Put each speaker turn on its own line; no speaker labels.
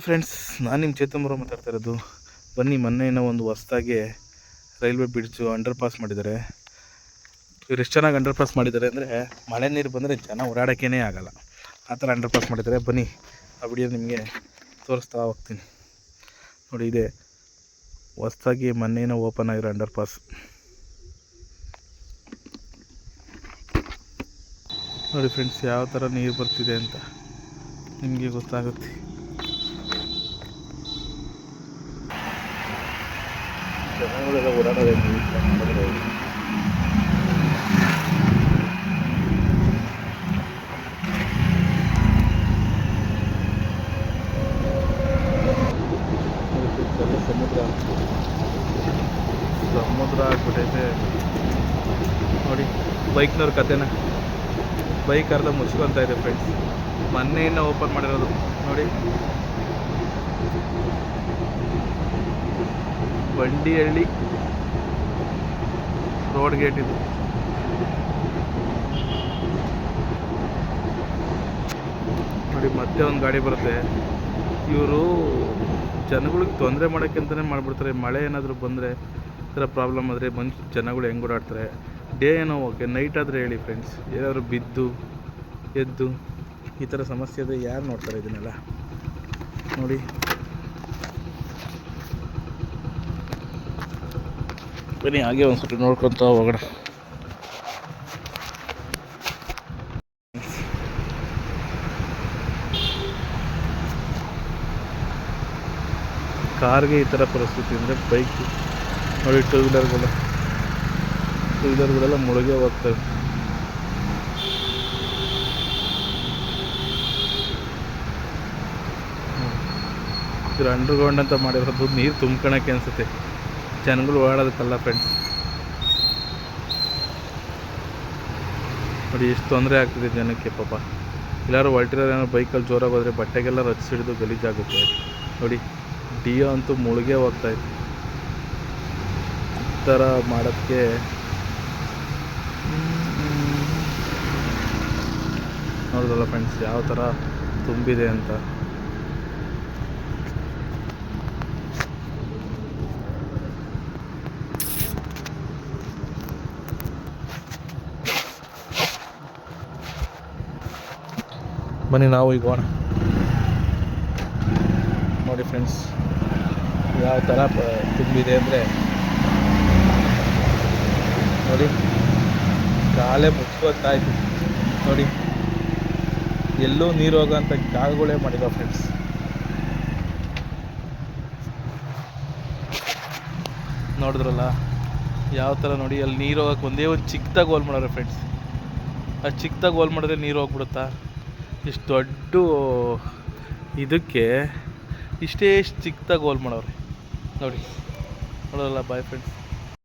Friends, ನಾನು ನಿಮ್ಮ ಚೇತನ್ ಮಾತಾಡ್ತಾ ಇರೋದು. ಬನ್ನಿ, ಮೊನ್ನೆ ಒಂದು ಹೊಸ್ದಾಗಿ ರೈಲ್ವೆ ಬ್ರಿಡ್ಜು ಅಂಡರ್ ಪಾಸ್ ಮಾಡಿದ್ದಾರೆ. ಇವ್ರು ಎಷ್ಟು ಚೆನ್ನಾಗಿ ಅಂಡರ್ ಪಾಸ್ ಮಾಡಿದ್ದಾರೆ ಅಂದರೆ, ಮಳೆ ನೀರು ಬಂದರೆ ಜನ ಓಡಾಡೋಕ್ಕೇ ಆಗೋಲ್ಲ, ಆ ಥರ ಅಂಡರ್ ಪಾಸ್ ಮಾಡಿದ್ದಾರೆ. ಬನ್ನಿ, ಆ ವಿಡಿಯೋ ನಿಮಗೆ ತೋರಿಸ್ತಾ ಹೋಗ್ತೀನಿ. ನೋಡಿ, ಇದೆ ಹೊಸ್ದಾಗಿ ಮೊನ್ನೆ ಓಪನ್ ಆಗಿರೋ ಅಂಡರ್ ಪಾಸ್. ನೋಡಿ ಫ್ರೆಂಡ್ಸ್, ಯಾವ ಥರ ನೀರು ಬರ್ತಿದೆ ಅಂತ ನಿಮಗೆ ಗೊತ್ತಾಗುತ್ತೆ. ಜನಗಳೆಲ್ಲ ಓಡಾಡೋದೇ ಸಮುದ್ರ ಆಗ್ಬಿಟ್ಟೈತೆ. ನೋಡಿ, ಬೈಕ್ನವ್ರ ಕತೆನ, ಬೈಕ್ ಅರ್ಧ ಮುಚ್ಕೊತಾ ಇದೆ ಫ್ರೆಂಡ್ಸ್. ಮೊನ್ನೆಯಿಂದ ಓಪನ್ ಮಾಡಿರೋದು. ನೋಡಿ, ಬಂಡಿಹಳ್ಳಿ ರೋಡ್ ಗೇಟ್ ಇದು. ನೋಡಿ, ಮತ್ತೆ ಒಂದು ಗಾಡಿ ಬರುತ್ತೆ. ಇವರು ಜನಗಳಿಗೆ ತೊಂದರೆ ಮಾಡೋಕ್ಕೆ ಅಂತಲೇ ಮಾಡಿಬಿಡ್ತಾರೆ. ಮಳೆ ಏನಾದರೂ ಬಂದರೆ, ಈ ಥರ ಪ್ರಾಬ್ಲಮ್ ಆದರೆ ಜನಗಳು ಹೆಂಗೆ ಓಡಾಡ್ತಾರೆ. ಡೇ ಏನೋ ಓಕೆ, ನೈಟ್ ಆದರೆ ಹೇಳಿ ಫ್ರೆಂಡ್ಸ್, ಏನಾದರೂ ಬಿದ್ದು ಎದ್ದು ಈ ಥರ ಸಮಸ್ಯೆ ಆದರೆ ಯಾರು ನೋಡ್ತಾರೆ ಇದನ್ನೆಲ್ಲ? ನೋಡಿ, ಬನ್ನಿ ಹಾಗೆ ಒಂದು ಸ್ವಲ್ಪ ನೋಡ್ಕೊತ ಹೋಗೋಣ. ಕಾರ್ಗೆ ಈ ಥರ ಪರಿಸ್ಥಿತಿ ಅಂದರೆ ಬೈಕ್ ನೋಡಿ, ಟೂ ವೀಲರ್ಗಳೆಲ್ಲ ಮುಳುಗೇ ಹೋಗ್ತವೆ. ಇದ್ರ ಅಂಡರ್ಗ್ರೌಂಡ್ ಅಂತ ಮಾಡಿರೋದು ನೀರು ತುಂಬ್ಕೊಳಕ್ಕೆ ಅನಿಸುತ್ತೆ, ಜನಗಳು ಓಡಾಡೋದಕ್ಕಲ್ಲ ಫ್ರೆಂಡ್ಸ್. ನೋಡಿ, ಎಷ್ಟು ತೊಂದರೆ ಆಗ್ತಿದೆ ಜನಕ್ಕೆ ಪಾಪ. ಎಲ್ಲರೂ ಹೊರಟಿರೋರು ಏನೋ ಬೈಕಲ್ಲಿ ಜೋರಾಗಿ ಹೋದರೆ ಬಟ್ಟೆಗೆಲ್ಲ ರಚಿಸಿಡಿದು ಗಲೀಜಾಗುತ್ತೆ. ನೋಡಿ, ಡಿಯೋ ಅಂತೂ ಮುಳುಗೇ ಹೋಗ್ತಾಯಿತ್ತು. ಈ ಥರ ಮಾಡೋಕ್ಕೆ ನೋಡಿದ್ರಲ್ಲ ಫ್ರೆಂಡ್ಸ್, ಯಾವ ಥರ ತುಂಬಿದೆ ಅಂತ. ಬನ್ನಿ ನಾವು ಈಗ ಹೋಗೋಣ. ನೋಡಿ ಫ್ರೆಂಡ್ಸ್, ಯಾವ ಥರ ತುಂಬಿದೆ ಅಂದರೆ, ನೋಡಿ ಕಾಲೇ ಮುಚ್ಕೋತಾಯಿತು. ನೋಡಿ, ಎಲ್ಲೂ ನೀರು ಹೋಗೋಂಥ ಜಾಗಗಳೇ ಮಾಡಿಲ್ಲ ಫ್ರೆಂಡ್ಸ್. ನೋಡಿದ್ರಲ್ಲ ಯಾವ ಥರ. ನೋಡಿ, ಅಲ್ಲಿ ನೀರು ಹೋಗೋಕೆ ಒಂದೇ ಒಂದು ಚಿಕ್ಕದಾಗಿ ಹೋಲ್ ಮಾಡೋರೆ ಫ್ರೆಂಡ್ಸ್. ಆ ಚಿಕ್ಕದಾಗಿ ಹೋಲ್ ಮಾಡಿದ್ರೆ ನೀರು ಹೋಗ್ಬಿಡುತ್ತಾ? ಇಷ್ಟು ದೊಡ್ಡ ಇದಕ್ಕೆ ಇಷ್ಟೇ ಚಿಕ್ಕದಾಗಿ ಹೋಲ್ ಮಾಡೋರೆ. ನೋಡಿ, ನೋಡೋಲ್ಲ. Bye friends.